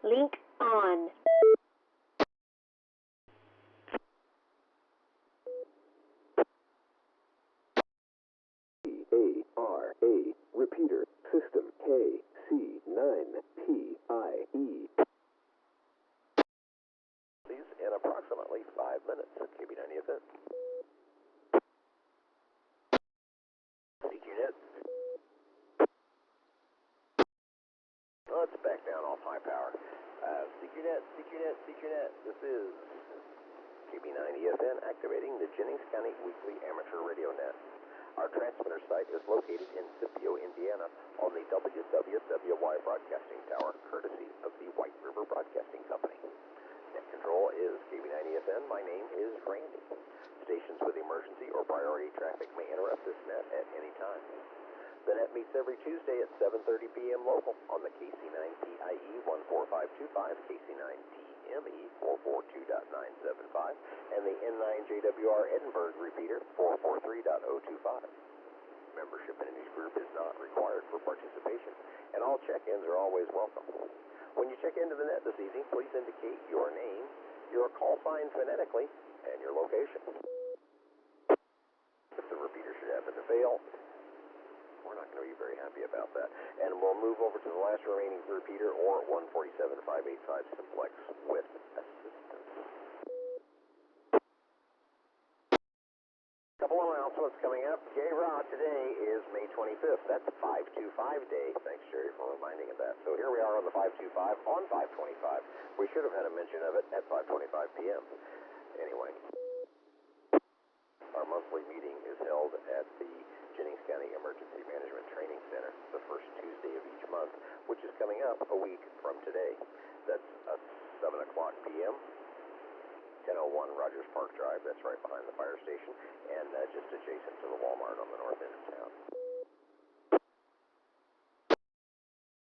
Link on. K9RMR, repeater, system KC9PIE. Please, in approximately 5 minutes at KB90FM. CQNet. Let's back down off high power. CQNet. This is KB90FN activating the Jennings County Weekly Amateur Radio Net. Our transmitter site is located in Scipio, Indiana, on the WWWY broadcasting tower, courtesy of the White River Broadcasting Company. Net control is KB90FN. My name is Randy. Stations with emergency or priority traffic may interrupt this net at any time. The net meets every Tuesday at 7:30 p.m. local on the KC9PIE 14525, KC9TME 442.975, and the N9JWR Edinburgh repeater 443.025. Membership in any group is not required for participation, and all check-ins are always welcome. When you check into the net this evening, please indicate your name, your call sign phonetically, and your location. If the repeater should happen to fail, we're not going to be very happy about that. And we'll move over to the last remaining repeater, or 147.585 simplex with assistance. Couple of announcements coming up. J-Rod today is May 25th. That's 525 day. Thanks, Jerry, for reminding of that. So here we are on the 525 on 525. We should have had a mention of it at 5:25 p.m. Anyway, our monthly meeting is held at the Jennings County Emergency Management Training Center the first Tuesday of each month, which is coming up a week from today. That's 7 o'clock p.m., 1001 Rogers Park Drive. That's right behind the fire station and just adjacent to the Walmart on the north end of town.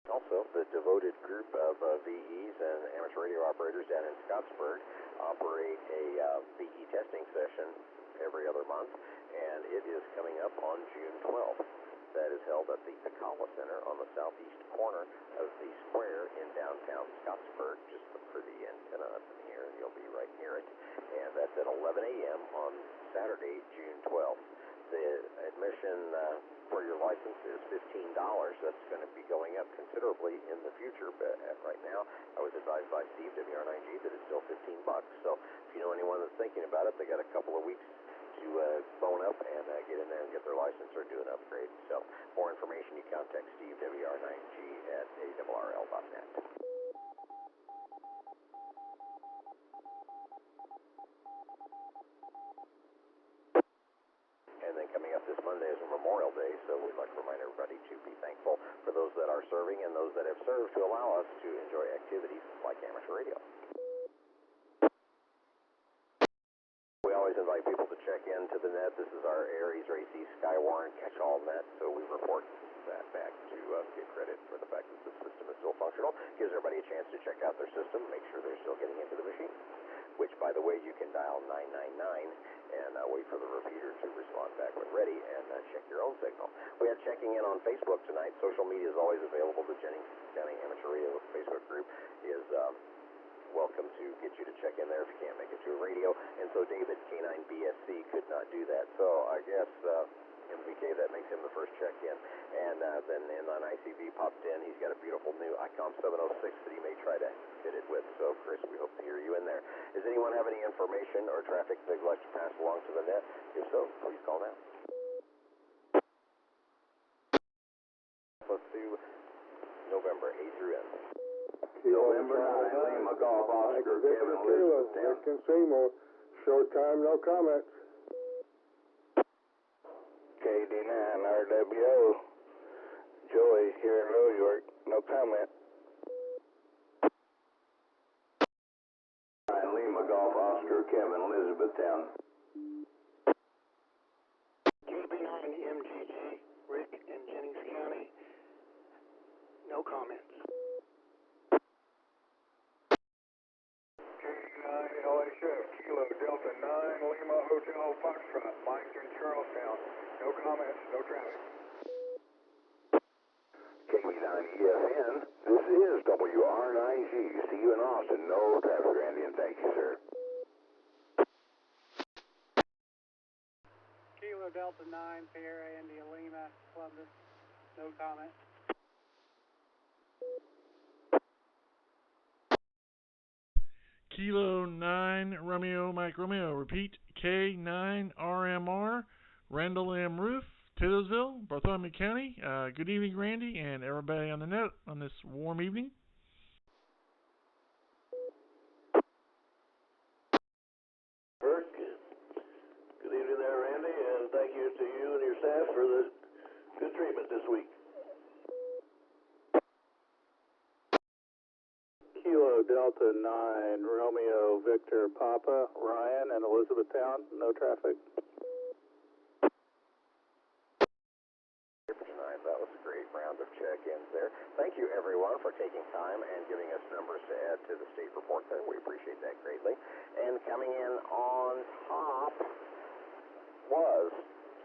Also, the devoted group of VEs and amateur radio operators down in Scottsburg operate a VE testing session every other month, and it is coming up on June 12th. That is held at the Picala Center on the southeast corner of the square in downtown Scottsburg. Just look for the antenna up in here, and you'll be right near it. And that's at 11 a.m. on Saturday, June 12th. The admission for your license is $15. That's going to be going up considerably in the future, but right now I was advised by Steve, WR9G, that it's still $15. So if you know anyone that's thinking about it, they got a couple of weeks to phone up and get in there and get their license or do an upgrade. So more information, you contact Steve, WR9G at ARRL.net. And then coming up this Monday is Memorial Day, so we'd like to remind everybody to be thankful for those that are serving and those that have served to allow us to enjoy activities like amateur radio. We always invite people to check into the net. This is our Aries, Racy, Skywarn catch-all net, so we report that back to get credit for the fact that the system is still functional. Gives everybody a chance to check out their system, make sure they're still getting into the machine, which, by the way, you can dial 999 and wait for the repeater to respond back when ready and check your own signal. We had checking in on Facebook tonight. Social media is always available. The Jennings County Amateur Radio Facebook group is welcome to get you to check in there if you can't make it to a radio. And so David, K9BSC, could not do that. So I guess MVK, that makes him the first check-in. And then Inline ICV popped in. He's got a beautiful new ICOM 706 that he may try to fit it with. So, Chris, we hope to hear you in there. Does anyone have any information or traffic they'd like to pass along to the net? If so, please call now. Let's do November, A through N. November 9, Lima Golf Oscar, Kevin Elizabeth. Can Seymour, short time, no comments. K9RWO, Joey here in New York, no comment. 9 Lima Golf Oscar, Kevin Elizabethtown. KB9MGG, Rick in Jennings County, no comments. K9LHF, Kilo Delta 9, Lima Hotel Foxtrot, Mike in Charlestown. No comments, no traffic. KB9 K9EFN, this is WR9G. See you in Austin. No traffic, Randy, and thank you, sir. Kilo Delta 9, Sierra India Lima, Columbus, no comment. Kilo 9 Romeo Mike Romeo. Repeat, K9RMR, Randall and Rueff, Taylorsville, Bartholomew County. Good evening, Randy, and everybody on the net on this warm evening. Good evening there, Randy, and thank you to you and your staff for the good treatment this week. Kilo Delta 9, Romeo Victor Papa, Ryan, and Elizabethtown, no traffic. That was a great round of check-ins there. Thank you, everyone, for taking time and giving us numbers to add to the state report there. We appreciate that greatly. And coming in on top was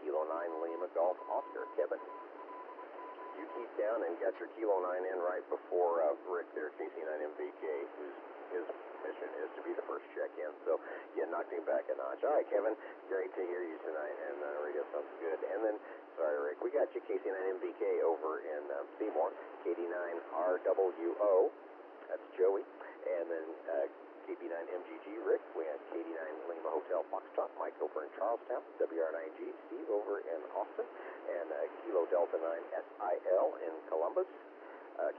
Kilo 9 Lima Golf Oscar. Kevin, you keep down and got your Kilo 9 in right before Rick there, KC9MVK, his mission is to be the first check-in. So you knocked him back a notch. All right, Kevin, great to hear you tonight, and radio sounds good. And then, sorry, Rick, we got you KC9MVK over in Seymour, KD9RWO, that's Joey, and then KB9MGG, Rick, we had KD9 Lima Hotel Foxtrot, Mike over in Charlestown, WR9G, Steve over in Austin, and Kilo Delta 9 SIL in Columbus,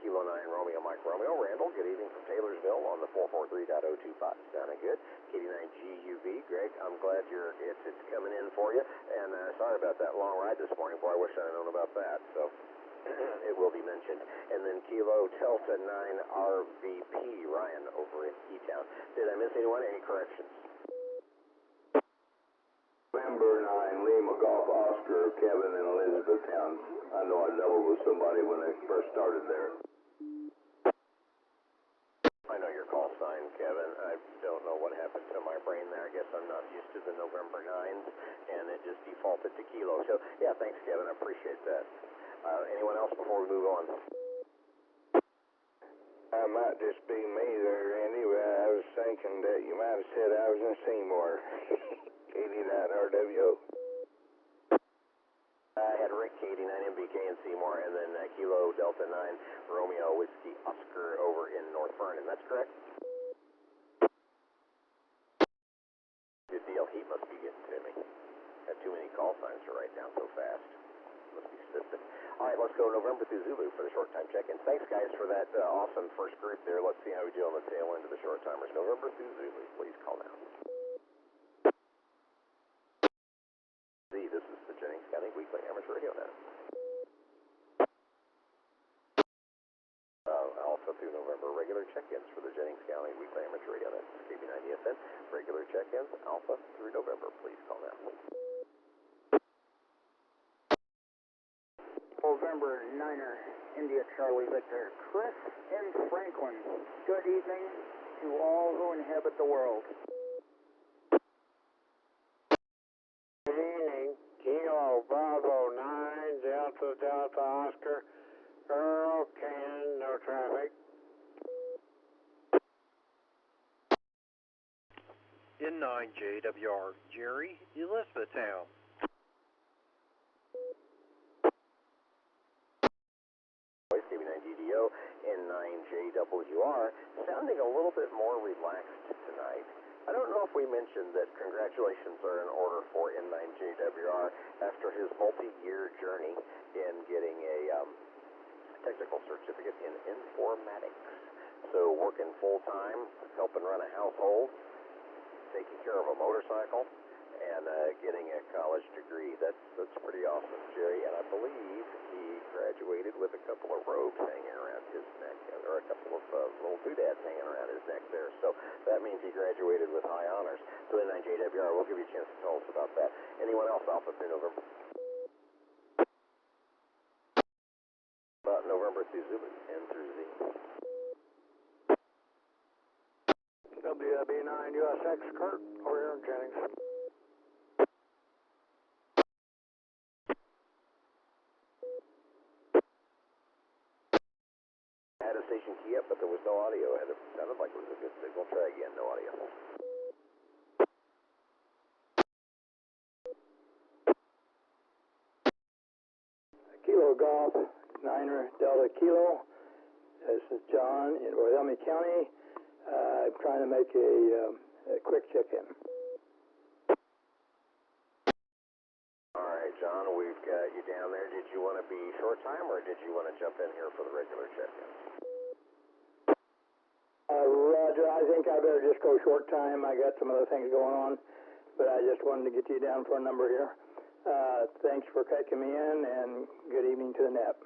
Kilo 9 Romeo Mike Romeo, Randall, good evening from Taylorsville on the 443.025, sounding good, KD9 GUV, Greg, I'm glad it's coming in for you, and sorry about that long ride this morning, boy, I wish I'd known about that, so it will be mentioned. And then Kilo Delta 9 RVP, Ryan over in E-Town. Did I miss anyone? Any corrections? November 9, Lima Golf Oscar, Kevin, and Elizabethtown. I know I doubled with somebody when I first started there. I know your call sign, Kevin. I don't know what happened to my brain there. I guess I'm not used to the November 9s, and it just defaulted to Kilo. So, yeah, thanks, Kevin. I appreciate that. Anyone else before we move on? I might just be me there, Randy, but I was thinking that you might have said I was in Seymour. KD9RWO. I had Rick, KD9MBK in Seymour, and then Kilo Delta 9 Romeo Whiskey Oscar over in North Vernon. That's correct? Good deal. He must be getting to me. Got too many call signs to write down so fast. Must be sniffing. All right, let's go November through Zulu for the short time check-in. Thanks, guys, for that awesome first group there. Let's see how we do on the tail end of the short timers. November through Zulu, please call now. See, this is the Jennings County Weekly Amateur Radio Net. Alpha through November, regular check-ins for the Jennings County Weekly Amateur Radio Net. KB9EFN, regular check-ins, Alpha through November. Please call now. November 9er, India Charlie Victor, Chris in Franklin. Good evening to all who inhabit the world. Good evening, Kilo Bravo 9, Delta Delta Oscar, Earl Canyon, no traffic. N9JWR, Jerry, Elizabethtown. KB9DDO, N9JWR, sounding a little bit more relaxed tonight. I don't know if we mentioned that congratulations are in order for N9JWR after his multi-year journey in getting a technical certificate in informatics. So working full-time, helping run a household, taking care of a motorcycle, and getting a college degree. That's pretty awesome, Jerry. And I believe he graduated with a couple of robes hanging around his neck, or a couple of little doodads hanging around his neck there. So that means he graduated with high honors. So N9JWR, we'll give you a chance to tell us about that. Anyone else Alpha through November? About November through Zulu, N through Z. WB9 U.S.A, Kurt, over here in Jennings. station key up, but there was no audio. It sounded like it was a good signal. Try again, no audio. Kilo Golf, 9er Delta Kilo. This is John in Rueff County. I'm trying to make a quick check-in. All right, John, we've got you down there. Did you want to be short time, or did you want to jump in here for the regular check-in? Roger, I think I better just go short time. I got some other things going on, but I just wanted to get you down for a number here. Thanks for taking me in, and good evening to the net.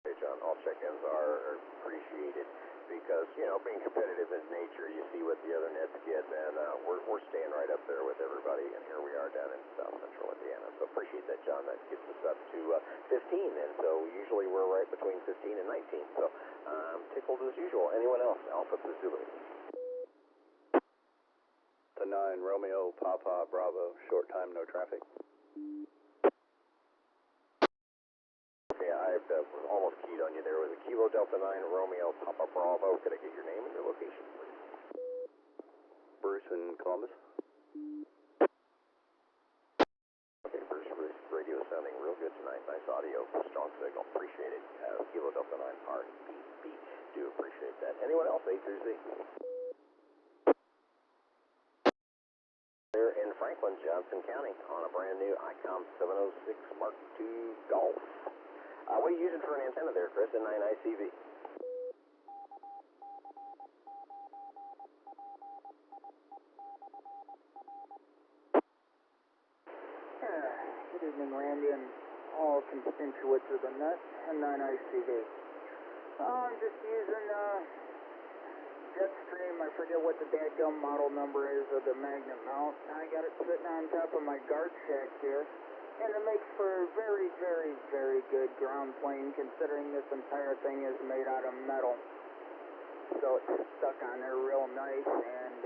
Hey, John, all check-ins are appreciated because, you know, being competitive in nature, you see what the other nets get, and we're staying right up there with everybody, and here we are down in South Central Indiana. So appreciate that, John. That gets us up to 15, and so usually we're right between 15 and 19. So tickled as usual. Anyone else? Alpha to Zulu. The 9 Romeo Papa Bravo, short time, no traffic. Yeah, I was almost keyed on you there with a Kilo Delta 9 Romeo Papa Bravo. Could I get your name and your location, please? Bruce in Columbus. Okay, Bruce, radio is sounding real good tonight. Nice audio, strong signal. Appreciate it. Kilo Delta 9 RBB. Do appreciate that. Anyone else? A through Z. Here in Franklin, Johnson County, on a brand new ICOM 706 Mark II Golf. What are you using for an antenna there, Chris? A 9 ICV. Good evening, Randy, and all constituents of the net, and 9 ICV. I'm just using Jetstream. I forget what the dadgum model number is of the magnet mount. I got it sitting on top of my guard shack here, and it makes for very, very, very good ground plane, considering this entire thing is made out of metal. So it's stuck on there real nice, and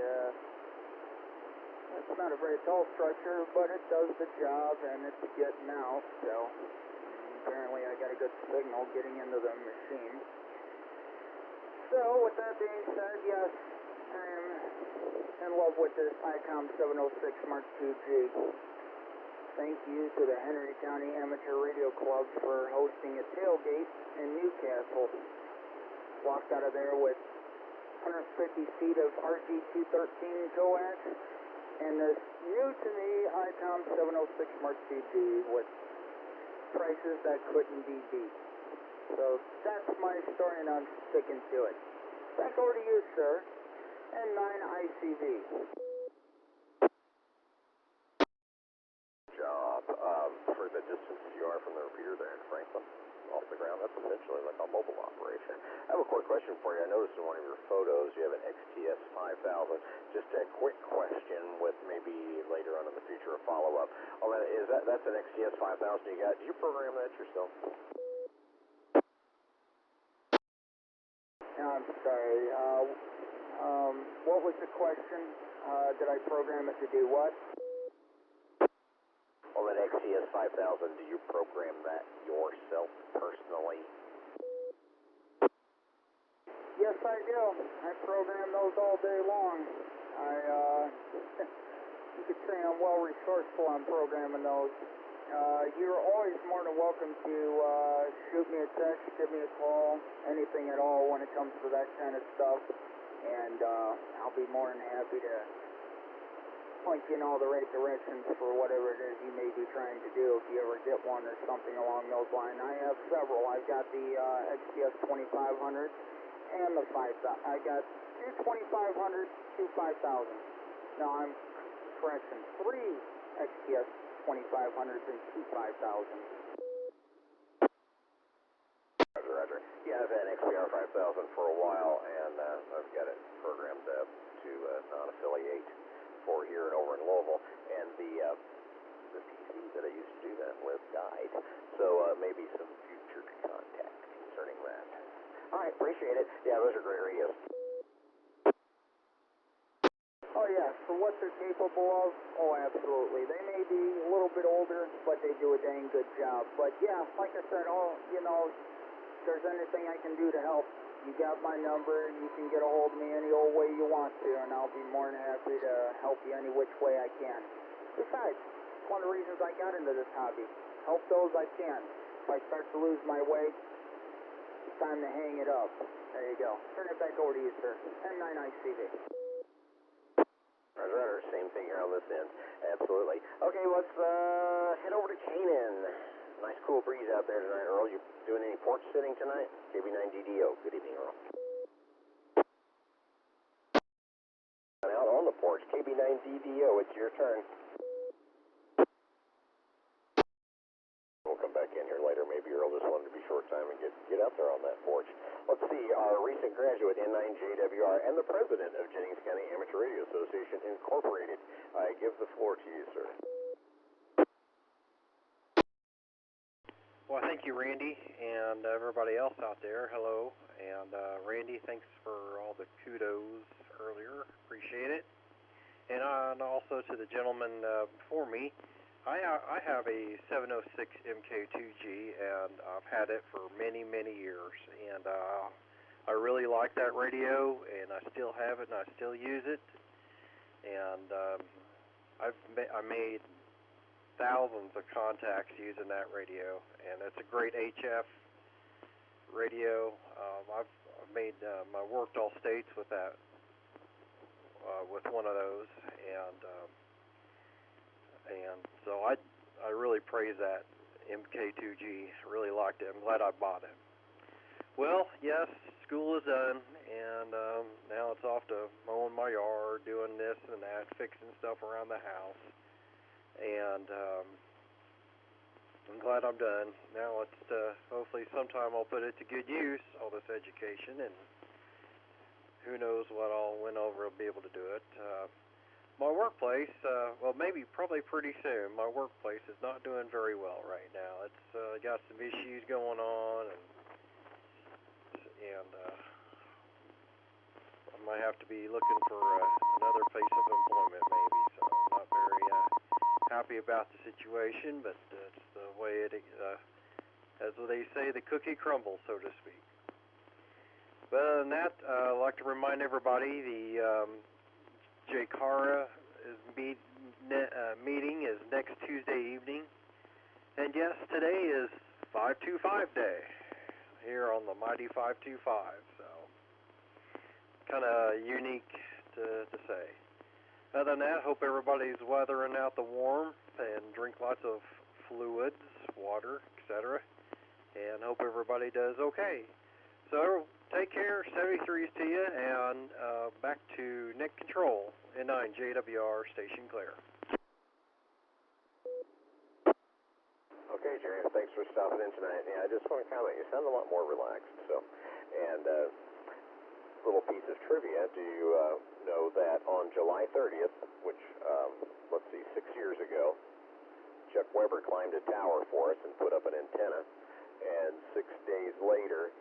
it's not a very tall structure, but it does the job, and it's getting out. So apparently I got a good signal getting into the machine. So, with that being said, yes, I am in love with this ICOM 706 Mark II G. Thank you to the Henry County Amateur Radio Club for hosting a tailgate in Newcastle. Walked out of there with 150 feet of RG-213 coax, and this new-to-me ICOM 706 Mark II G with prices that couldn't be beat. So that's my story, and I'm sticking to it. Back over to you, sir, and 9 ICV. Job. For the distance you are from the repeater there in Franklin, off the ground, that's essentially like a mobile operation. I have a quick question for you. I noticed in one of your photos you have an XTS 5000. Just a quick question with maybe later on in the future a follow-up. Oh, that's an XTS 5000 you got. Do you program that yourself? I'm sorry, what was the question? Did I program it to do what? Well, that XTS 5000, do you program that yourself personally? Yes, I do. I program those all day long. You could say I'm well resourceful on programming those. You're always more than welcome to shoot me a text, give me a call, anything at all when it comes to that kind of stuff, and I'll be more than happy to point you in all the right directions for whatever it is you may be trying to do if you ever get one or something along those lines. I have several. I've got the XTS 2500 and the 5000. I got two 2500s, two 5000s. Now I'm correction, three XTS 2500s and two 5000s. Roger. Yeah, I've had an XPR 5000 for a while, and I've got it programmed to non-affiliate for here and over in Louisville, and the PC that I used to do that with died, so maybe some future contact concerning that. All right, appreciate it. Yeah, those are great radios. Oh yeah, for what they're capable of, oh absolutely. They may be a little bit older, but they do a dang good job. But yeah, like I said, there's anything I can do to help, you got my number. You can get a hold of me any old way you want to, and I'll be more than happy to help you any which way I can. Besides, it's one of the reasons I got into this hobby. Help those I can. If I start to lose my way, it's time to hang it up. There you go. Turn it back over to you, sir. K9RMR. Roger, same thing here on this end. Absolutely. Okay, let's head over to Canaan. Nice cool breeze out there tonight, Earl. You doing any porch sitting tonight? KB9DDO. Good evening, Earl. Out on the porch, KB9DDO. It's your turn. We'll come back in here later. Maybe Earl just wanted to be short time and get out there on that porch. Let's see, our recent graduate, N9JWR, and the president of Jennings County Amateur Radio Association, Incorporated. I give the floor to you, sir. Well, thank you, Randy, and everybody else out there. Hello. And Randy, thanks for all the kudos earlier. Appreciate it. And also to the gentleman before me, I have a 706 MK2G, and I've had it for many, many years. And I really like that radio, and I still have it, and I still use it. And I made thousands of contacts using that radio, and it's a great HF radio. I've made I worked all states with that, with one of those, and so I really praise that MK2G. Really liked it. I'm glad I bought it. Well, yes, school is done, and now it's off to mowing my yard, doing this and that, fixing stuff around the house. And I'm glad I'm done. Now it's hopefully sometime I'll put it to good use, all this education, and who knows when over I'll be able to do it. My workplace, well, probably pretty soon. My workplace is not doing very well right now. It's got some issues going on, and I might have to be looking for another place of employment, maybe. So I'm not very happy about the situation, but it's the way it, as they say, the cookie crumbles, so to speak. But other than that, I'd like to remind everybody the J-Cara meeting is next Tuesday evening. And yes, today is 525 day here on the mighty 525, so kind of unique to say. Other than that, hope everybody's weathering out the warm and drink lots of fluids, water, etc. And hope everybody does okay. So take care, 73s to you, and back to Nick Control, N9JWR, Station Clear. Okay, Jerry, thanks for stopping in tonight. Yeah, I just want to comment, you sound a lot more relaxed. So, and little piece of trivia, do you know that on July 30th, which, let's see, 6 years ago, Chuck Weber climbed a tower for us and put up an antenna, and 6 days later,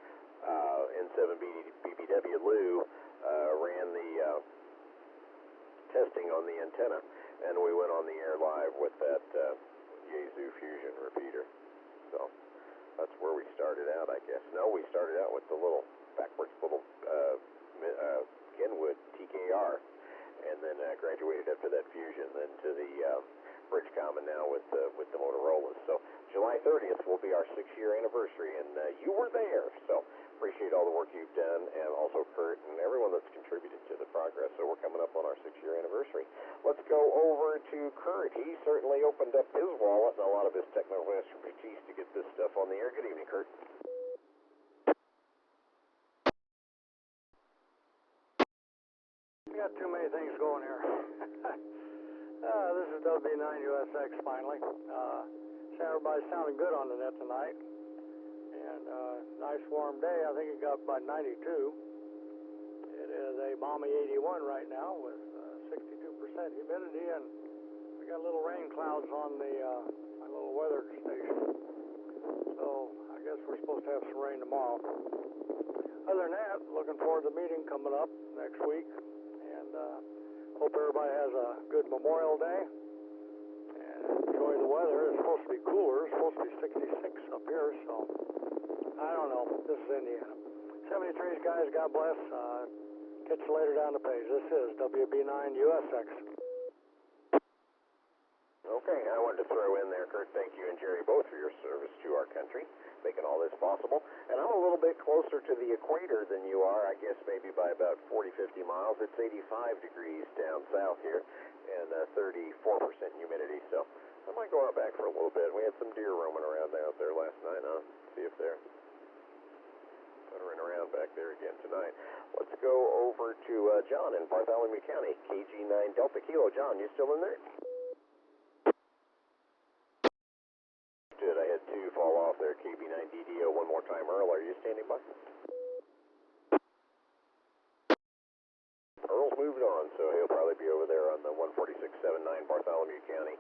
N7 BBW Lou ran the testing on the antenna, and we went on the air live with that U.S.A Fusion repeater. So that's where we started out, I guess. No, we started out with the little backwards little Kenwood TKR, and then graduated after that Fusion, then to the Bridgecom, and now with the Motorola's. So July 30th will be our 6-year anniversary, and you were there. So appreciate all the work you've done, and also Kurt and everyone that's contributed to the progress. So we're coming up on our 6-year anniversary. Let's go over to Kurt. He certainly opened up his wallet and a lot of his technical expertise to get this stuff on the air. Good evening, Kurt. We got too many things going here. This is WB9 U.S.A finally. Everybody's sounding good on the net tonight. And nice warm day. I think it got about 92. It is a balmy 81 right now with 62% humidity, and we got little rain clouds on the my little weather station. So I guess we're supposed to have some rain tomorrow. Other than that, looking forward to the meeting coming up next week, and hope everybody has a good Memorial Day and enjoy the weather. It's supposed to be cooler. It's supposed to be 66 up here, so I don't know. Randall. This is Indiana. 73's guys, God bless. Catch you later down the page. This is WB9 U.S.A. Okay, I wanted to throw in there, Kurt, thank you and Jerry both for your service to our country, making all this possible. And I'm a little bit closer to the equator than you are, I guess maybe by about 40, 50 miles. It's 85 degrees down south here and 34% humidity, so I might go out back for a little bit. We had some deer roaming around out there last night, huh? See if they're puttering around back there again tonight. Let's go over to John in Bartholomew County, KG9 Delta Kilo. John, you still in there? Good, I had two fall off there, KB9 DDO one more time. Earl, are you standing by? Earl's moved on, so he'll probably be over there on the 14679 Bartholomew County.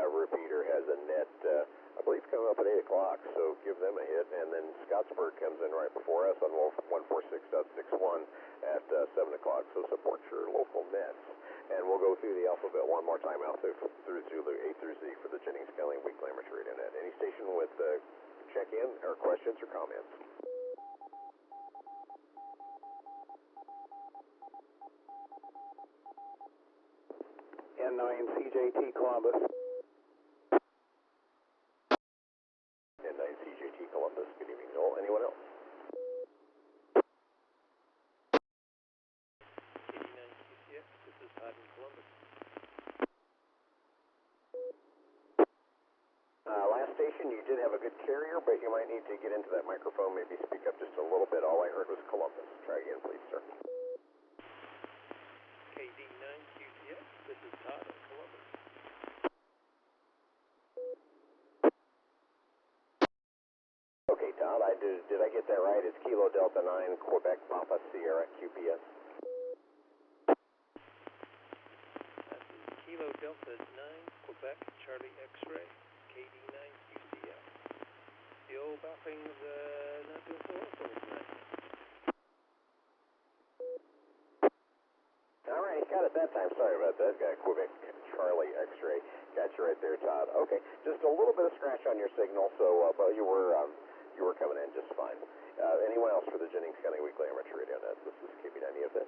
Repeater has a net, I believe, coming up at 8 o'clock, so give them a hit. And then Scottsburg comes in right before us on 146.61 at 7 o'clock, so support your local nets. And we'll go through the alphabet one more time, Alpha through Zulu, A through Z for the Jennings County Weekly Amateur Radio Net. Any station with check-in or questions or comments? N9 CJT Columbus. N9 CJT Columbus. Good evening, Noel. Anyone else? Last station, you did have a good carrier, but you might need to get into that microphone, maybe speak up just a little bit. All I heard was Columbus. Try again, please, sir. KD9 QTS, this is Todd in Columbus. Okay, Todd, did I get that right? It's Kilo Delta 9, Quebec Papa Sierra QPS. This is Kilo Delta 9, Quebec Charlie X-Ray. KD9 QCF. Still about things not doing so well for us tonight. All right, got it that time. Sorry about that. Got Quebec Charlie X-Ray. Got you right there, Todd. Okay, just a little bit of scratch on your signal, so but you were coming in just fine. Anyone else for the Jennings County Weekly Amateur Radio Net? This is KB9 EFN.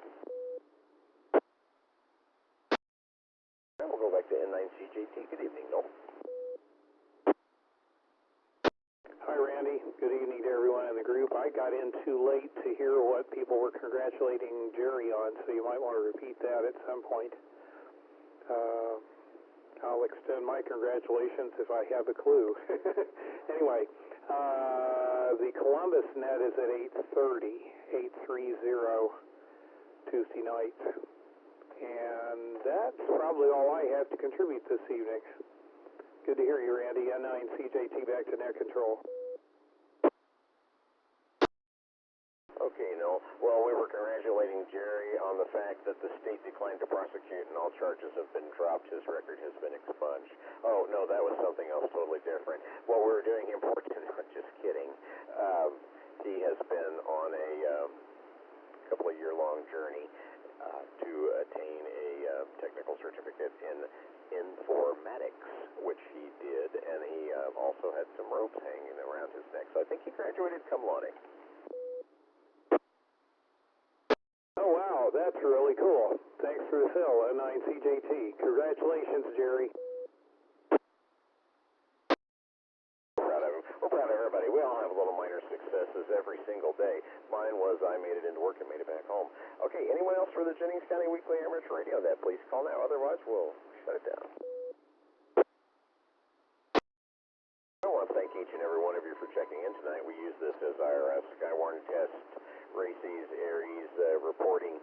And we'll go back to N9 CJT. Good evening, Noel. Hi, Randy. Good evening to everyone in the group. I got in too late to hear what people were congratulating Jerry on, so you might want to repeat that at some point. I'll extend my congratulations if I have a clue. Anyway, the Columbus net is at 8:30 Tuesday night. And that's probably all I have to contribute this evening. Good to hear you, Randy. N9 CJT back to net control. Okay, no. Well, we were congratulating Jerry on the fact that the state declined to prosecute and all charges have been dropped. His record has been expunged. Oh, no, that was something else totally different. What we were doing him for, just kidding. He has been on a couple of year-long journey to attain a technical certificate in informatics, which he did, and he also had some ropes hanging around his neck. So I think he graduated cum laude. Oh, wow, that's really cool. Thanks for the fill, N9 CJT. Congratulations, Jerry. We're proud of everybody. We all have little minor successes every single day. Mine was I made it into work and made it back home. Okay, anyone else for the Jennings County Weekly Amateur Radio Net? Please call now. Otherwise, we'll shut it down. I want to thank each and every one of you for checking in tonight. We use this as our Skywarn test, races, Aries reporting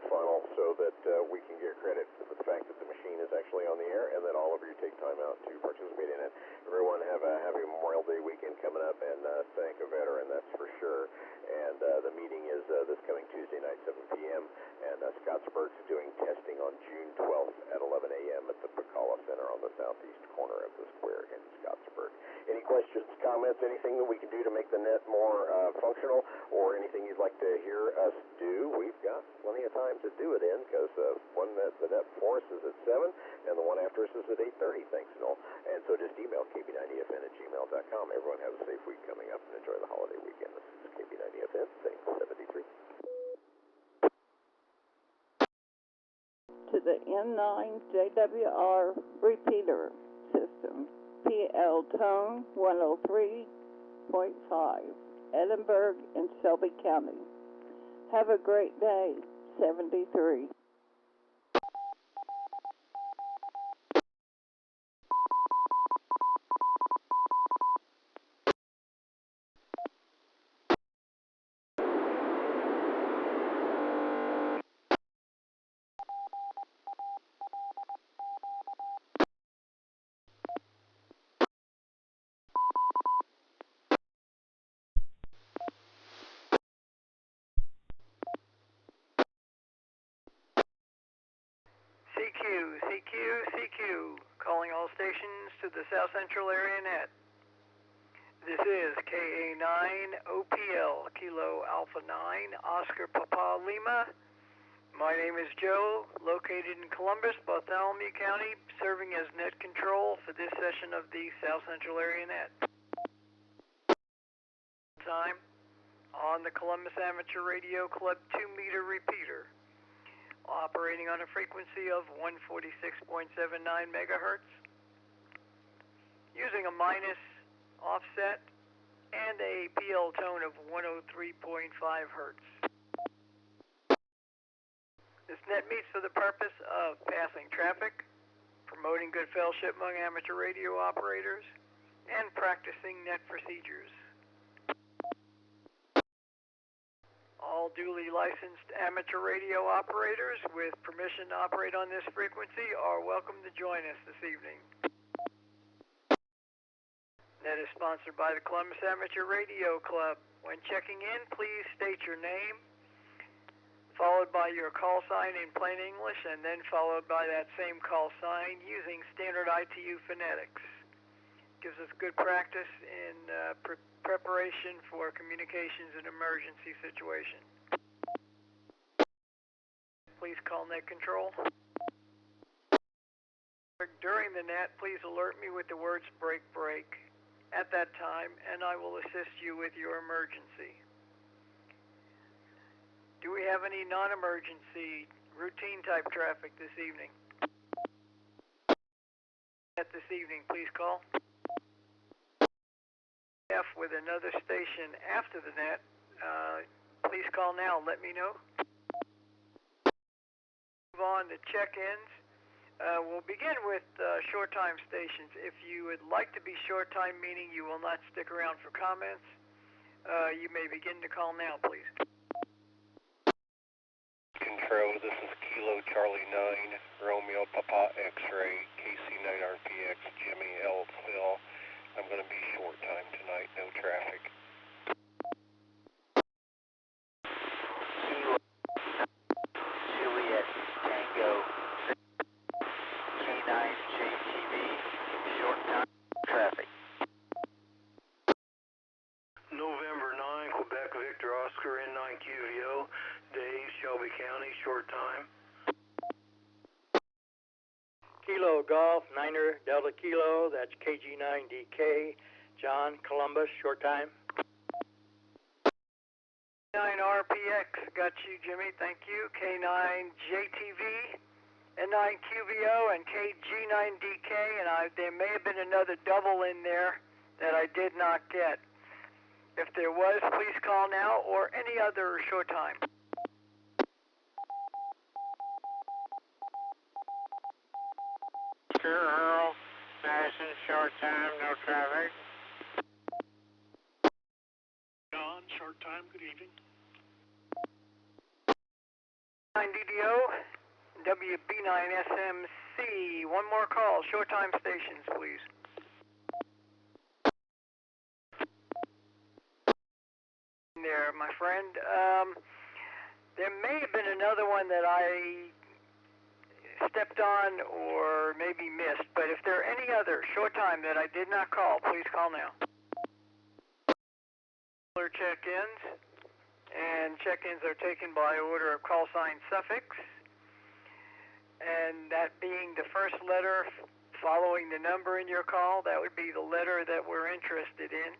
funnel so that we can get credit for the fact that the machine is actually on the air and that all of you take time out to participate in it. Everyone have a happy Memorial Day weekend coming up, and thank a veteran, that's for sure. And the meeting is this coming Tuesday night, 7 p.m., and Scottsburg's doing testing on June 12th at 11 a.m. at the Pacala Center on the southeast corner of the square in Scottsburg. Any questions, comments, anything that we can do to make the net more functional, or anything you'd like to hear us do? We've got plenty of time to do it in, because the net before us is at 7, and the one after us is at 8:30. Thanks, Noel. And so just email kb9efn@gmail.com. Everyone have a safe week coming up, and enjoy the holiday weekend. the N9JWR repeater system, PL tone 103.5, Edinburgh in Shelby County. Have a great day, 73. CQ, calling all stations to the South Central Area Net. This is K9OPL, Kilo Alpha 9, Oscar Papa Lima. My name is Joe, located in Columbus, Bartholomew County, serving as net control for this session of the South Central Area Net. Time on the Columbus Amateur Radio Club 2-meter repeater, operating on a frequency of 146.79 megahertz, using a minus offset and a PL tone of 103.5 hertz. This net meets for the purpose of passing traffic, promoting good fellowship among amateur radio operators, and practicing net procedures. All duly licensed amateur radio operators with permission to operate on this frequency are welcome to join us this evening. Net is sponsored by the Columbus Amateur Radio Club. When checking in, please state your name, followed by your call sign in plain English, and then followed by that same call sign using standard ITU phonetics. Gives us good practice in preparation for communications in emergency situations. Please call net control. During the net, please alert me with the words break, break at that time, and I will assist you with your emergency. Do we have any non-emergency routine type traffic this evening? This evening, please call. With another station after the net, please call now, let me know. Move on to check-ins. We'll begin with short time stations. If you would like to be short time, meaning you will not stick around for comments, you may begin to call now, please. Control, this is Kilo Charlie 9, Romeo Papa X-Ray, KC9RPX, Jimmy L. Quill. I'm going to be short time tonight, no traffic. Juliet Tango K9JTV, short time traffic. November 9, Quebec Victor Oscar N9QVO, Dave, Shelby County, short time. Kilo Golf, Niner Delta Kilo, that's KG9DK, John, Columbus, short time. K9RPX, got you, Jimmy, thank you. K9JTV, N9QVO, and KG9DK, and there may have been another double in there that I did not get. If there was, please call now, or any other short time. Earl, Madison, short time, no traffic. John, short time, good evening. 9DDO, WB9SMC, one more call, short time stations, please. There, my friend. There may have been another one that I stepped on or maybe missed, but if there are any other short time that I did not call, please call now. Check-ins, and check-ins are taken by order of call sign suffix, and that being the first letter following the number in your call, that would be the letter that we're interested in.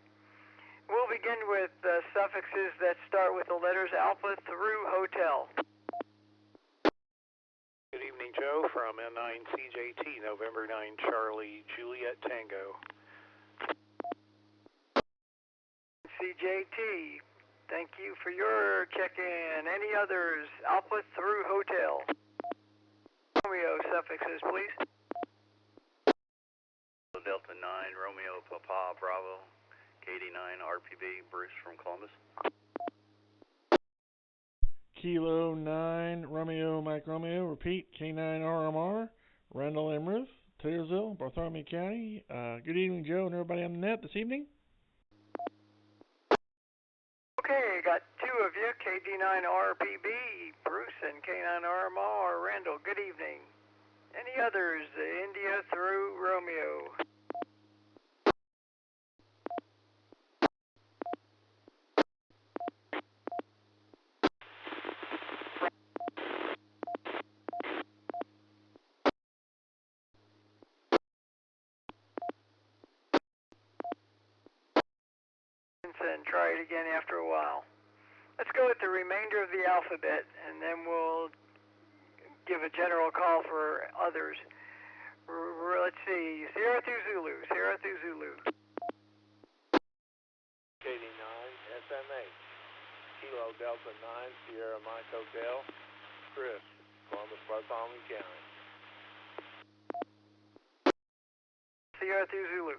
We'll begin with suffixes that start with the letters alpha through hotel. Good evening, Joe from N9CJT, November 9 Charlie Juliet Tango. CJT, thank you for your check-in. Any others? Alpha through Hotel. Romeo suffixes, please. Delta 9, Romeo Papa Bravo, K9RMR, Bruce from Columbus. Kilo 9, Romeo Mike Romeo, repeat, K9RMR, Randall and Rueff, Taylorsville, Bartholomew County. Good evening, Joe, and everybody on the net this evening. Okay, got two of you, KD9RPB, Bruce, and K9RMR, Randall. Good evening. Any others? India through Romeo. And try it again after a while. Let's go with the remainder of the alphabet, and then we'll give a general call for others. Let's see, Sierra through Zulu, Sierra through Zulu. KD9, SMA, Kilo Delta 9, Sierra Mike Hotel, Chris, Columbus, Bartholomew County. Sierra through Zulu.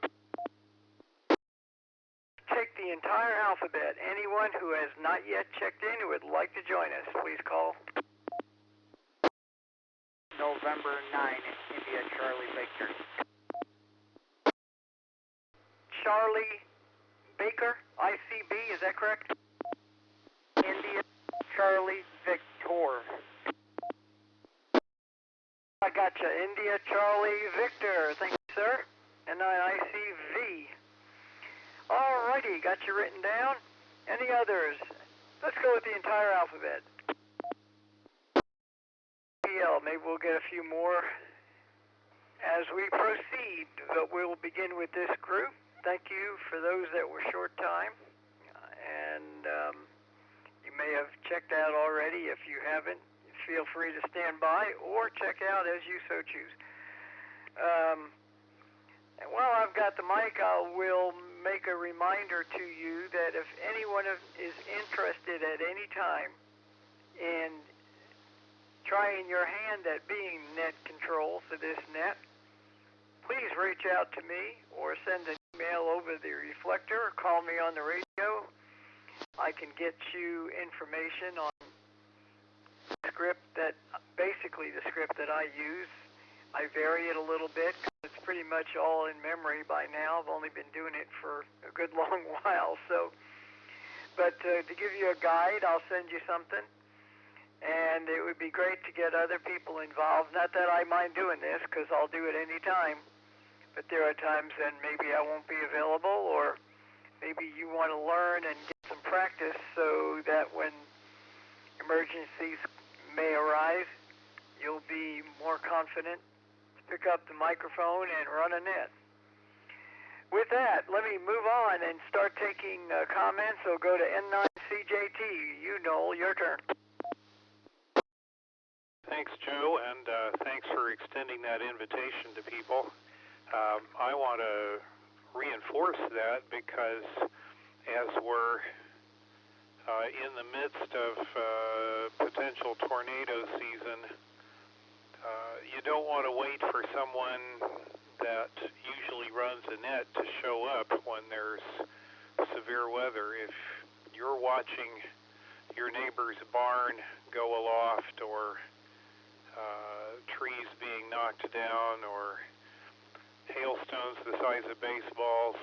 Take the entire alphabet. Anyone who has not yet checked in who would like to join us, please call. November 9, India Charlie Baker. Charlie Baker, ICB, is that correct? India Charlie Victor. I gotcha. India Charlie Victor. Thank you, sir. And ICV. Alrighty, got you written down. Any others? Let's go with the entire alphabet. Maybe we'll get a few more as we proceed, but we'll begin with this group. Thank you for those that were short time, and you may have checked out already. If you haven't, feel free to stand by or check out as you so choose. And while I've got the mic, I will make a reminder to you that if anyone is interested at any time in trying your hand at being net control for this net, please reach out to me or send an email over the reflector or call me on the radio. I can get you information on the script basically the script that I use. I vary it a little bit because it's pretty much all in memory by now. I've only been doing it for a good long while. But to give you a guide, I'll send you something. And it would be great to get other people involved. Not that I mind doing this, because I'll do it any time. But there are times when maybe I won't be available, or maybe you want to learn and get some practice so that when emergencies may arise, you'll be more confident to pick up the microphone and run a net. With that, let me move on and start taking comments. So go to N9CJT. You, Noel, your turn. Thanks, Joe, and thanks for extending that invitation to people. I want to reinforce that because as we're in the midst of potential tornado season, you don't want to wait for someone that usually runs a net to show up when there's severe weather. If you're watching your neighbor's barn go aloft, or trees being knocked down, or hailstones the size of baseballs,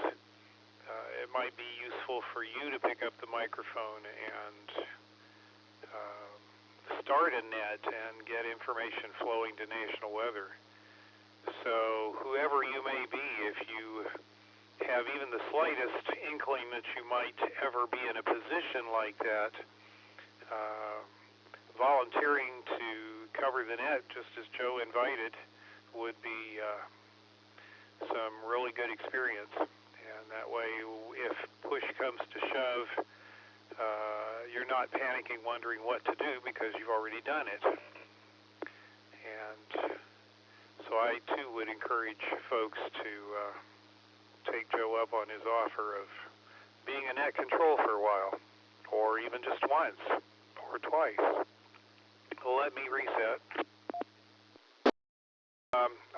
it might be useful for you to pick up the microphone and start a net and get information flowing to national weather. So whoever you may be, if you have even the slightest inkling that you might ever be in a position like that, volunteering to cover the net, just as Joe invited, would be some really good experience. And that way, if push comes to shove, you're not panicking, wondering what to do, because you've already done it. And so I too would encourage folks to take Joe up on his offer of being a net control for a while, or even just once or twice. Let me reset.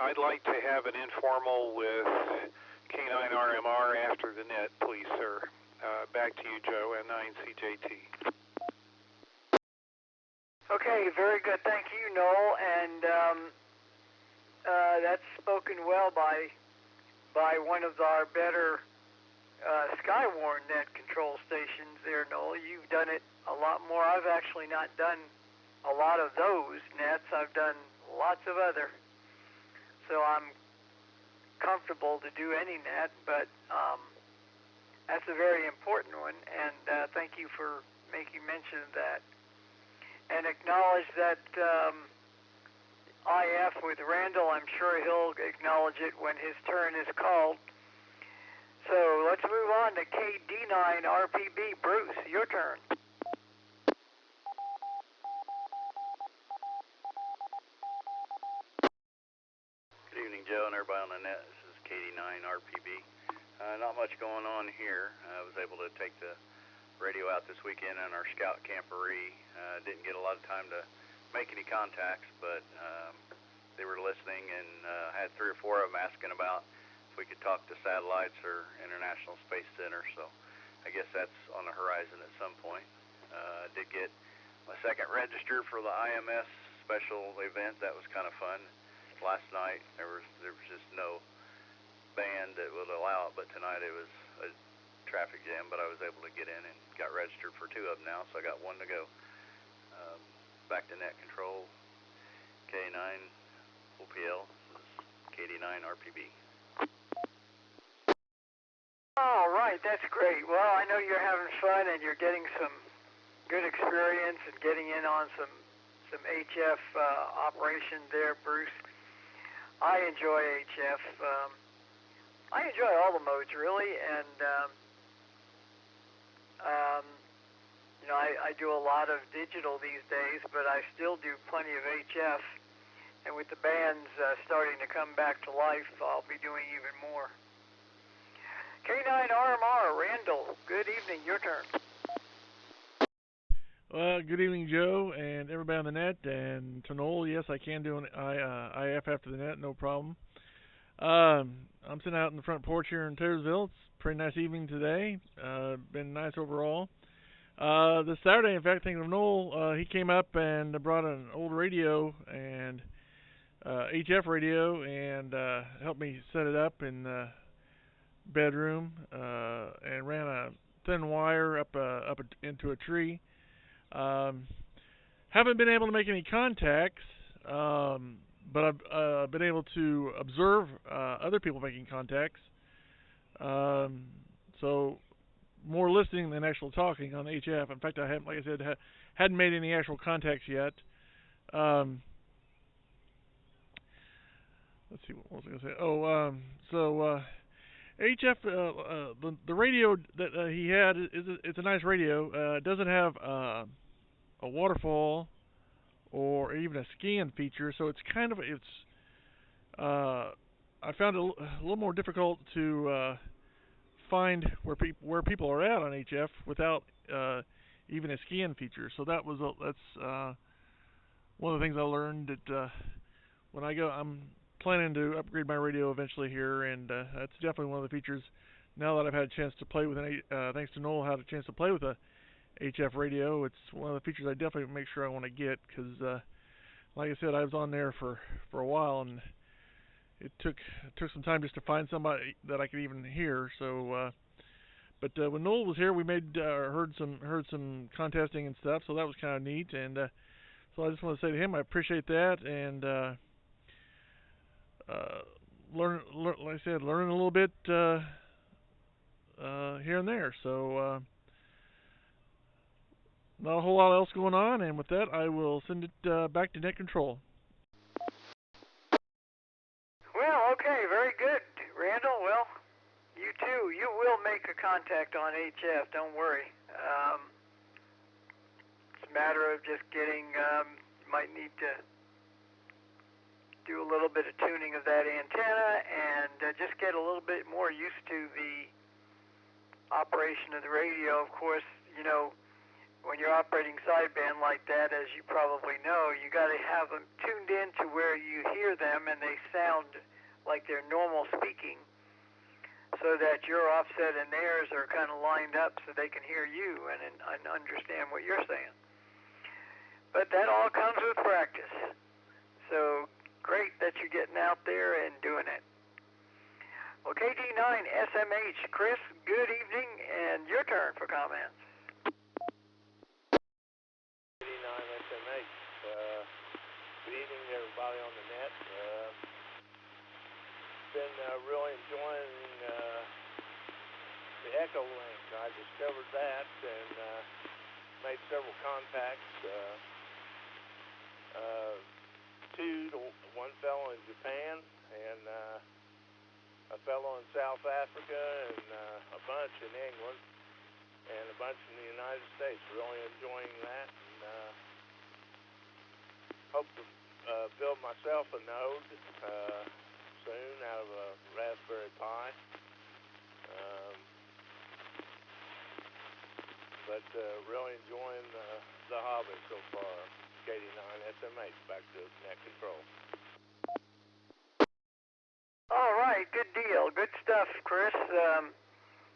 I'd like to have an informal with K9RMR after the net, please, sir. Back to you, Joe, and 9CJT. Okay, very good. Thank you, Noel. And that's spoken well by one of our better Skywarn net control stations there, Noel. You've done it a lot more. I've actually not done a lot of those nets. I've done lots of other. So I'm comfortable to do any net, but that's a very important one, and thank you for making mention of that. And acknowledge that IF with Randall, I'm sure he'll acknowledge it when his turn is called. So let's move on to K9RPB. Bruce, your turn. Good evening, Joe, and everybody on the net. This is K9RPB. Not much going on here. I was able to take the radio out this weekend in our scout camporee. Didn't get a lot of time to make any contacts, but they were listening, and had 3 or 4 of them asking about if we could talk to satellites or International Space Center. So I guess that's on the horizon at some point. Did get my second register for the IMS special event. That was kind of fun. Last night there was just no band that would allow it, but tonight it was a traffic jam, but I was able to get in and got registered for 2 of them now, so I got 1 to go. Back to net control, K9 OPL, this is K9RPB. All right, that's great. Well, I know you're having fun and you're getting some good experience and getting in on some HF operation there, Bruce. I enjoy HF. I enjoy all the modes, really, and you know, I do a lot of digital these days, but I still do plenty of HF. And with the bands starting to come back to life, I'll be doing even more. K9RMR, Randall, good evening, your turn. Well, good evening, Joe, and everybody on the net, and to Noel, yes, I can do an IF after the net, no problem. I'm sitting out in the front porch here in Taylorsville. It's a pretty nice evening today. Been nice overall. This Saturday, in fact, thinking of Noel, he came up and brought an old radio and HF radio and helped me set it up in the bedroom and ran a thin wire up into a tree. Haven't been able to make any contacts, but I've been able to observe other people making contacts. So more listening than actual talking on HF. In fact, I haven't, like I said, hadn't made any actual contacts yet. Let's see, what was I going to say? Oh, so HF, the radio that he had it's a nice radio. It doesn't have a waterfall or even a scan feature, so it's kind of I found it a little more difficult to find where people are at on HF without even a scan feature. So that's one of the things I learned that when I go, I'm planning to upgrade my radio eventually here, and that's definitely one of the features. Now that I've had a chance to play with thanks to Noel, had a chance to play with a HF radio. It's one of the features I definitely make sure I want to get because, like I said, I was on there for a while, and it took some time just to find somebody that I could even hear. So, but when Noel was here, we heard some contesting and stuff, so that was kind of neat. And so I just want to say to him, I appreciate that, and like I said, learning a little bit here and there. So. Not a whole lot else going on, and with that, I will send it back to net control. Well, okay, very good, Randall. Well, you too. You will make a contact on HF. Don't worry. It's a matter of just getting. Might need to do a little bit of tuning of that antenna and just get a little bit more used to the operation of the radio. Of course, you know, when you're operating sideband like that, as you probably know, you got to have them tuned in to where you hear them and they sound like they're normal speaking, so that your offset and theirs are kind of lined up so they can hear you and understand what you're saying. But that all comes with practice. So great that you're getting out there and doing it. Well, KD9SMH, Chris, good evening, and your turn for comments. KD9SMH, good evening to everybody on the net. Been really enjoying the Echo Link. I discovered that and made several contacts. One fellow in Japan and a fellow in South Africa and a bunch in England and a bunch in the United States. Really enjoying that and hope to build myself a node soon out of a Raspberry Pi. But really enjoying the hobby so far. KD9SMH, back to net control. All right, good deal. Good stuff, Chris.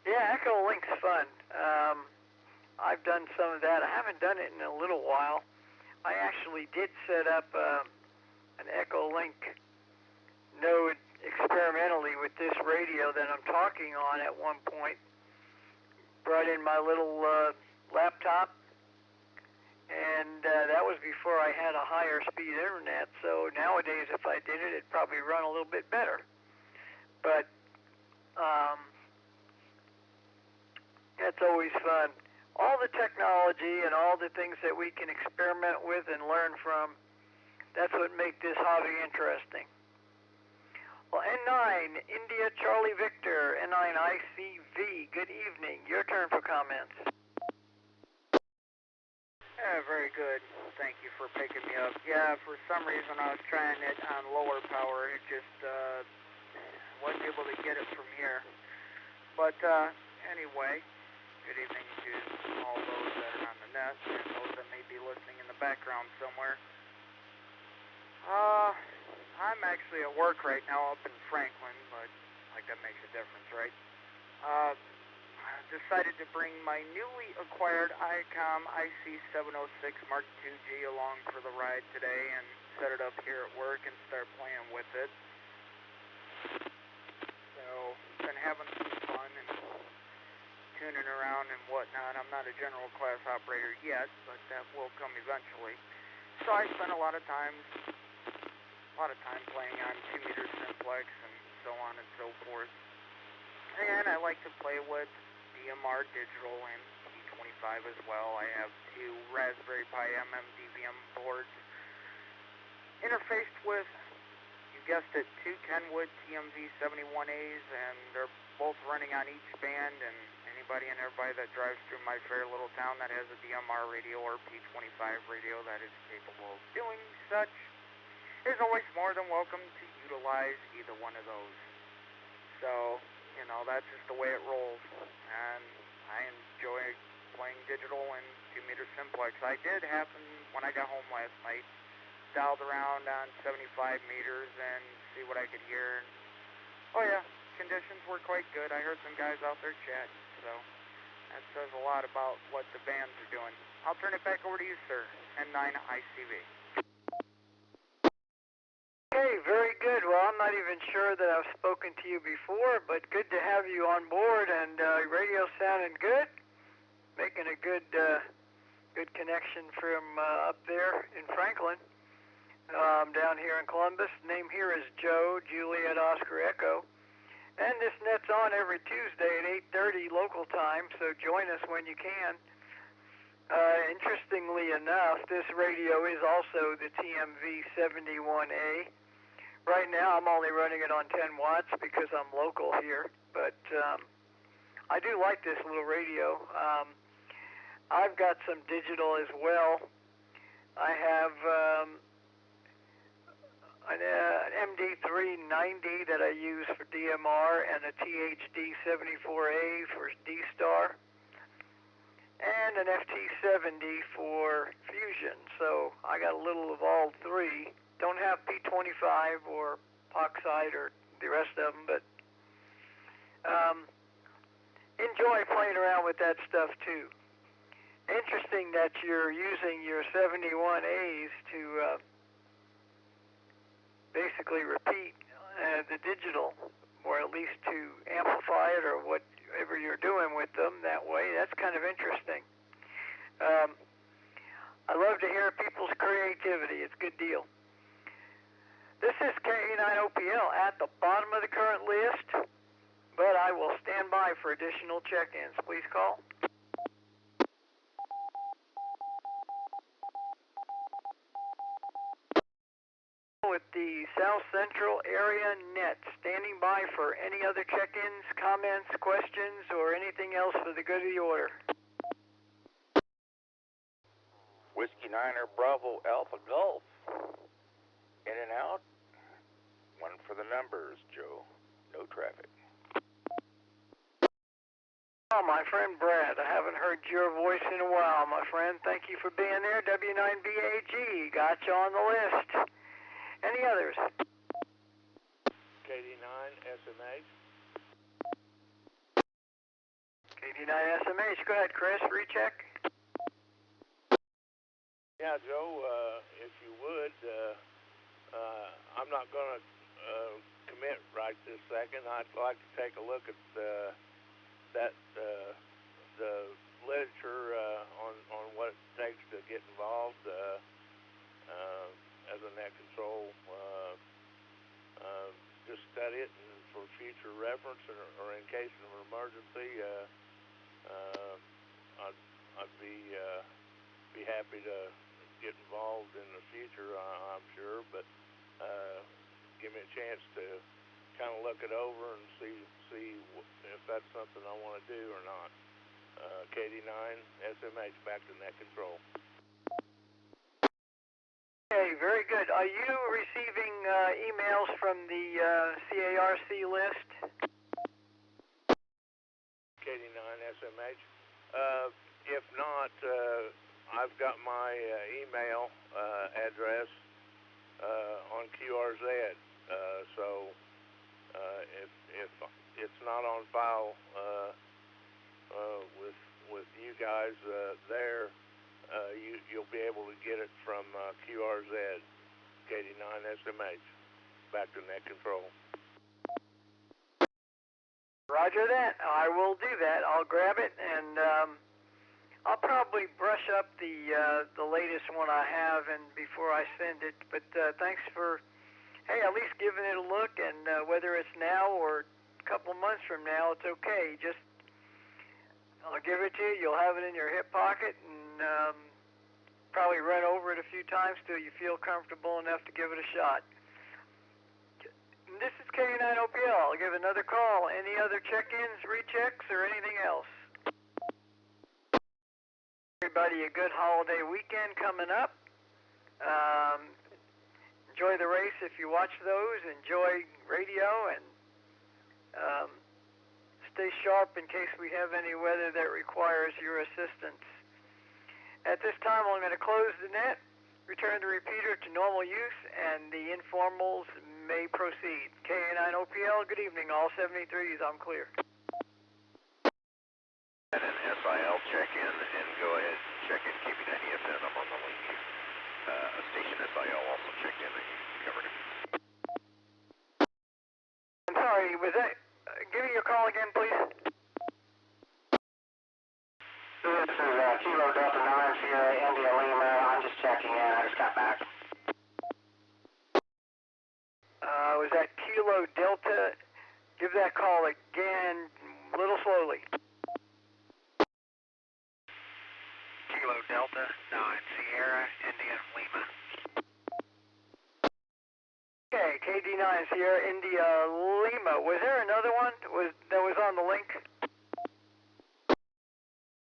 Yeah, Echo Link's fun. I've done some of that. I haven't done it in a little while. I actually did set up an Echo Link node experimentally with this radio that I'm talking on at one point. Brought in my little laptop, and that was before I had a higher speed internet, so nowadays if I did it, it'd probably run a little bit better. But that's always fun. All the technology and all the things that we can experiment with and learn from, that's what makes this hobby interesting. Well, N9, India Charlie Victor, N9 ICV, good evening. Your turn for comments. Yeah, very good. Thank you for picking me up. Yeah, for some reason I was trying it on lower power. It just wasn't able to get it from here. But anyway, good evening to all those that are on the net and those that may be listening in the background somewhere. I'm actually at work right now up in Franklin, but like that makes a difference, right? I decided to bring my newly acquired ICOM IC706 Mark IIG along for the ride today and set it up here at work and start playing with it. So, been having some fun and tuning around and whatnot. I'm not a general class operator yet, but that will come eventually. So I spent a lot of time playing on 2-meter simplex and so on and so forth. And I like to play with DMR digital and P25 as well. I have 2 Raspberry Pi MMDVM boards interfaced with, you guessed it, 2 Kenwood TMV71As, and they're both running on each band, and anybody and everybody that drives through my fair little town that has a DMR radio or P25 radio that is capable of doing such is always more than welcome to utilize either one of those. So, you know, that's just the way it rolls, and I enjoy playing digital and 2-meter simplex. I did happen, when I got home last night, dialed around on 75 meters and see what I could hear, and oh yeah, conditions were quite good. I heard some guys out there chatting, so that says a lot about what the bands are doing. I'll turn it back over to you, sir. N9 ICV. Okay, very good. Well, I'm not even sure that I've spoken to you before, but good to have you on board, and radio sounding good, making a good connection from up there in Franklin. Down here in Columbus. Name here is Joe, Juliet, Oscar, Echo. And this net's on every Tuesday at 8:30 local time, so join us when you can. Interestingly enough, this radio is also the TMV71A. Right now I'm only running it on 10 watts because I'm local here, but I do like this little radio. I've got some digital as well. I have an MD390 that I use for DMR, and a THD74A for D-Star, and an FT70 for Fusion. So I got a little of all three. Don't have P25 or Oxide or the rest of them, but enjoy playing around with that stuff too. Interesting that you're using your 71As to basically repeat the digital, or at least to amplify it, or whatever you're doing with them that way. That's kind of interesting. I love to hear people's creativity. It's a good deal. This is K9OPL at the bottom of the current list, but I will stand by for additional check-ins. Please call. With the South Central Area Net, standing by for any other check-ins, comments, questions, or anything else for the good of the order. Whiskey 9er Bravo Alpha Golf. In and out. One for the numbers, Joe. No traffic. Oh, my friend Brad, I haven't heard your voice in a while, my friend. Thank you for being there. W9BAG, got you on the list. Any others? KD9SMH. KD9SMH, go ahead, Chris, recheck. Yeah, Joe, if you would, I'm not going to commit right this second. I'd like to take a look at the literature on what it takes to get involved as a net control. Just study it and for future reference, or in case of an emergency, I'd be happy to get involved in the future. I'm sure, but give me a chance to kind of look it over and see if that's something I want to do or not. KD9SMH, back to net control. Okay, very good. Are you receiving emails from the CARC list? KD9SMH. If not, I've got my email address on QRZ. So if it's not on file with you guys there, you'll be able to get it from QRZ, KD9SMH, back to net control. Roger that. I will do that. I'll grab it, and I'll probably brush up the latest one I have and before I send it. But thanks for, hey, at least giving it a look, and whether it's now or a couple months from now, it's okay. Just I'll give it to you. You'll have it in your hip pocket, and probably run over it a few times till you feel comfortable enough to give it a shot. This is K9OPL. I'll give another call. Any other check-ins, rechecks, or anything else? Everybody, a good holiday weekend coming up. Enjoy the race if you watch those. Enjoy radio, and stay sharp in case we have any weather that requires your assistance. At this time, I'm going to close the net, return the repeater to normal use, and the informals may proceed. K9OPL, good evening, all 73s, I'm clear. And an SIL check-in, and go ahead and check in KB90FM. I'm on the link. A station SIL also checked in, and you covered it. I'm sorry, was that, give me your call again, please. This is Kilo Delta 9 Sierra India Lima. I'm just checking in. I just got back. Was that Kilo Delta? Give that call again, a little slowly. Kilo Delta 9 Sierra India Lima. Okay, KD9 Sierra India Lima. Was there another one that was on the link?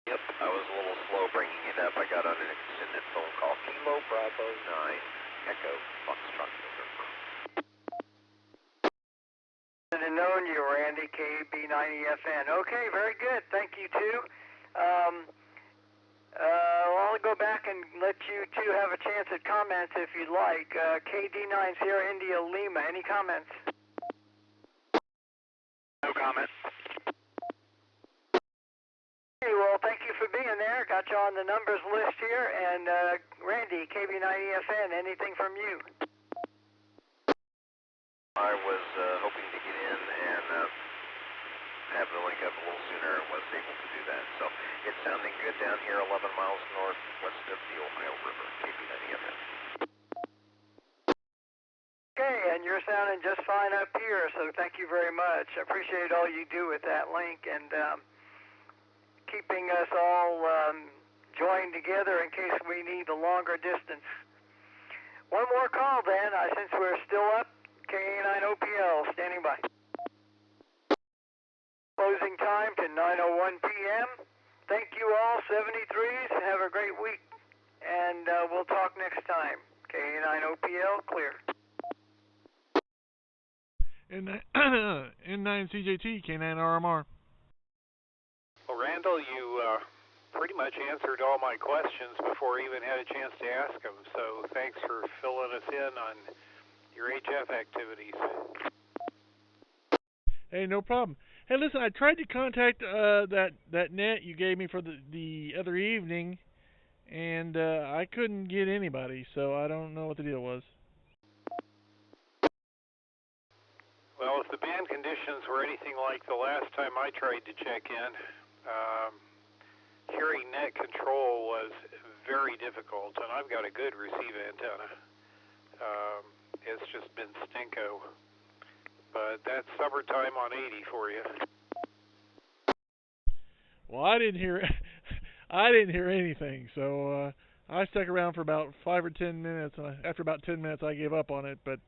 Yep, I was a little slow bringing it up. I got on an extended phone call. Kilo Bravo 9 Echo Foxtrot. Randy, KB90FN. Okay, very good. Thank you, too. I'll go back and let you two have a chance at comments if you'd like. KD9 Sierra India Lima, any comments? No comments. Okay, well, thank you for being there. Got you on the numbers list here. And Randy, KB90FN, anything from you? I was hoping to get in and have the link up a little sooner and was able to do that. So it's sounding good down here 11 miles northwest of the Ohio River, KB90FN. Okay, and you're sounding just fine up here, so thank you very much. I appreciate all you do with that link and keeping us all joined together in case we need a longer distance. One more call then, since we're still up. K9OPL, standing by. Closing time to 9:01 p.m. Thank you all, 73s. Have a great week, and we'll talk next time. K9OPL, clear. N9CJT, K9RMR. Well, Randall, you pretty much answered all my questions before I even had a chance to ask them, so thanks for filling us in on your HF activities. Hey, no problem. Hey, listen, I tried to contact that net you gave me for the other evening, and I couldn't get anybody, so I don't know what the deal was. Well, if the band conditions were anything like the last time I tried to check in, hearing net control was very difficult, and I've got a good receive antenna. It's just been stinko. But that's summertime on 80 for you. Well, I didn't hear anything, so I stuck around for about 5 or 10 minutes. After about 10 minutes, I gave up on it. But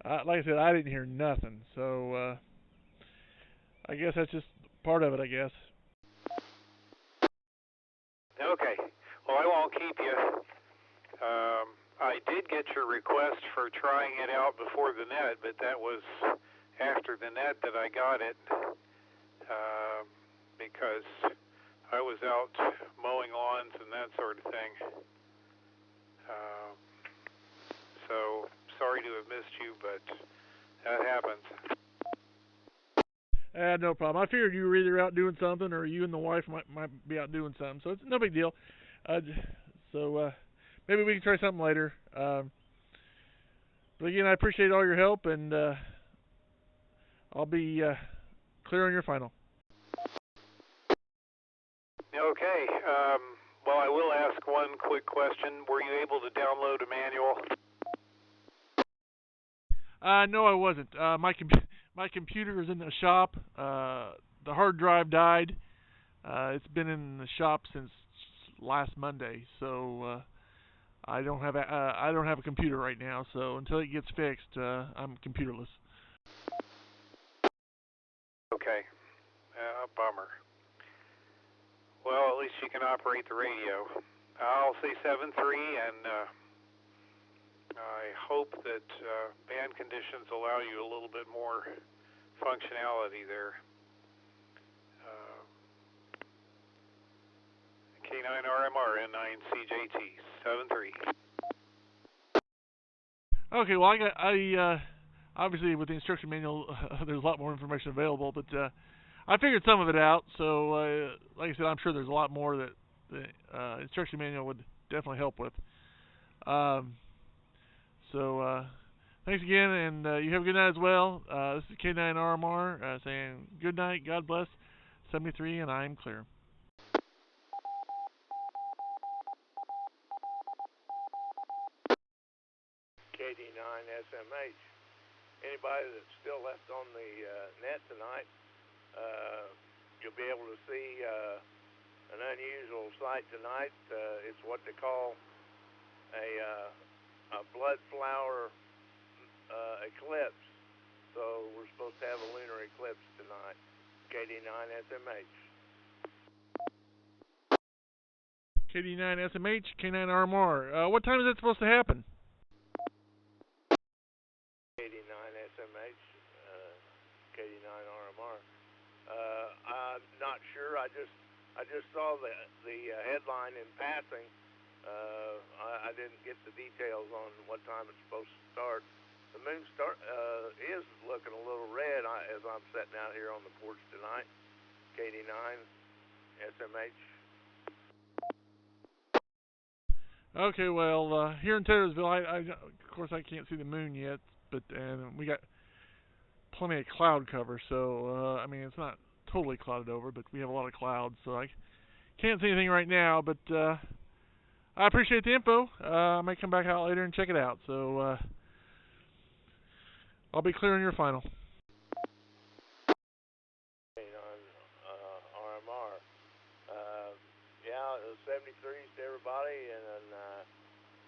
like I said, I didn't hear nothing. So I guess that's just part of it, I guess. Okay. Well, I won't keep you. I did get your request for trying it out before the net, but that was after the net that I got it because I was out mowing lawns and that sort of thing. So sorry to have missed you, but that happens. No problem. I figured you were either out doing something or you and the wife might be out doing something, so it's no big deal. Maybe we can try something later. But again, I appreciate all your help, and I'll be clear on your final. Okay. Well, I will ask one quick question. Were you able to download a manual? No, I wasn't. My computer is in the shop. The hard drive died. It's been in the shop since last Monday, so I don't have a computer right now. So until it gets fixed, I'm computerless. Okay. Bummer. Well, at least you can operate the radio. I'll say 7.3, and I hope that band conditions allow you a little bit more functionality there. K9RMR, N9CJT, 7.3. Okay, well, I obviously with the instruction manual, there's a lot more information available, but I figured some of it out. So, like I said, I'm sure there's a lot more that the instruction manual would definitely help with. Thanks again, and you have a good night as well. This is K9RMR saying good night, God bless, 73, and I'm clear. KD9SMH. Anybody that's still left on the net tonight, you'll be able to see an unusual sight tonight. It's what they call a blood flower eclipse. So we're supposed to have a lunar eclipse tonight. KD9SMH. KD9SMH, K9RMR. What time is that supposed to happen? KD9SMH, KD9RMR. I just saw the headline in passing. I didn't get the details on what time it's supposed to start. The moon is looking a little red as I'm sitting out here on the porch tonight. K9 SMH. Okay, well, here in Taylorsville, I of course I can't see the moon yet, but we got plenty of cloud cover, so I mean it's not totally clouded over, but we have a lot of clouds, so I can't see anything right now. But I appreciate the info. I may come back out later and check it out. So I'll be clear on your final. K9RMR. Yeah, 73s to everybody, and then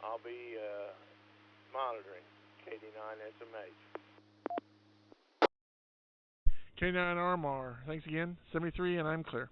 I'll be monitoring K9 SMH. K9RMR. Thanks again. 73, and I'm clear.